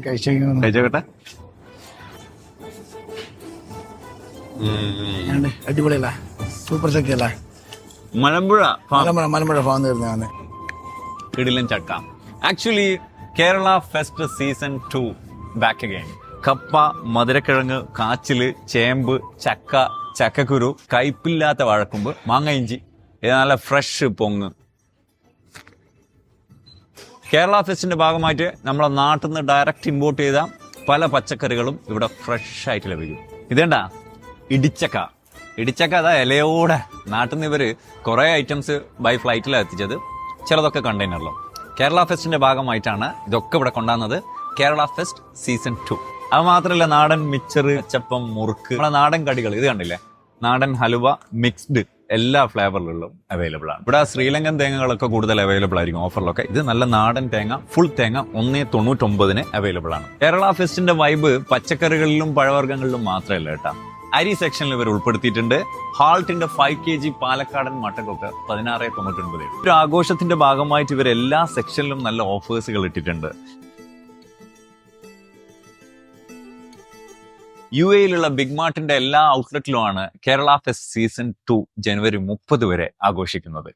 കഴിച്ചോട്ടെ. അടിപൊളിയല്ല, super ചക്കയല്ല. Malampuzha Malampuzha farm തീർന്നതാണ്. ഇടിലൻ ചക്ക. Actually Kerala fest season 2 back again. കപ്പ, മധുരക്കിഴങ്ങ്, കാച്ചില്, ചേമ്പ്, ചക്ക, ചക്കക്കുരു, കയ്പില്ലാത്ത വാഴക്കുമ്പ്, മാങ്ങ ഇഞ്ചി, ഇത് നല്ല ഫ്രഷ് പൊങ്ങ്. കേരള ഫെസ്റ്റിന്റെ ഭാഗമായിട്ട് നമ്മളെ നാട്ടിൽ നിന്ന് ഡയറക്റ്റ് ഇമ്പോർട്ട് ചെയ്ത പല പച്ചക്കറികളും ഇവിടെ ഫ്രഷ് ആയിട്ട് ലഭിക്കും. ഇതേണ്ട ഇടിച്ചക്ക. ഇടിച്ചക്ക അതാ ഇലയോടെ. നാട്ടിൽ നിന്ന് ഇവര് കുറെ ഐറ്റംസ് ബൈ ഫ്ലൈറ്റിലാണ് എത്തിച്ചത്, ചിലതൊക്കെ കണ്ടെയ്നറിലും. കേരള ഫെസ്റ്റിന്റെ ഭാഗമായിട്ടാണ് ഇതൊക്കെ ഇവിടെ കൊണ്ടുവന്നത്. Kerala fest season 2. അത് മാത്രമല്ല, നാടൻ മിച്ചർ, അച്ചപ്പം, മുറുക്ക്, നമ്മുടെ നാടൻ കടികൾ ഇത് കണ്ടില്ലേ, നാടൻ ഹലുവ, മിക്സ്ഡ് എല്ലാ ഫ്ലേവറിലും അവൈലബിൾ ആണ്. ഇവിടെ ശ്രീലങ്കൻ തേങ്ങകളൊക്കെ കൂടുതൽ അവൈലബിൾ ആയിരിക്കും ഓഫറിലൊക്കെ. ഇത് നല്ല നാടൻ തേങ്ങ, ഫുൾ തേങ്ങ 1.99 അവൈലബിൾ ആണ്. കേരള ഫെസ്റ്റിന്റെ വൈബ് പച്ചക്കറികളിലും പഴവർഗ്ഗങ്ങളിലും മാത്രമല്ല കേട്ടാ, അരി സെക്ഷനിൽ ഇവർ ഉൾപ്പെടുത്തിയിട്ടുണ്ട്. ഹാൾട്ടിന്റെ 5 kg പാലക്കാടൻ മട്ടക്കൊക്കെ 16.99. ഒരു ആഘോഷത്തിന്റെ ഭാഗമായിട്ട് ഇവർ എല്ലാ സെക്ഷനിലും നല്ല ഓഫേഴ്സുകൾ ഇട്ടിട്ടുണ്ട്. UAE-യിലുള്ള ബിഗ് മാർട്ടിന്റെ എല്ലാ ഔട്ട്ലെറ്റിലുമാണ് കേരള ഫെസ്റ്റ് സീസൺ 2 ജനുവരി 30 വരെ ആഘോഷിക്കുന്നത്.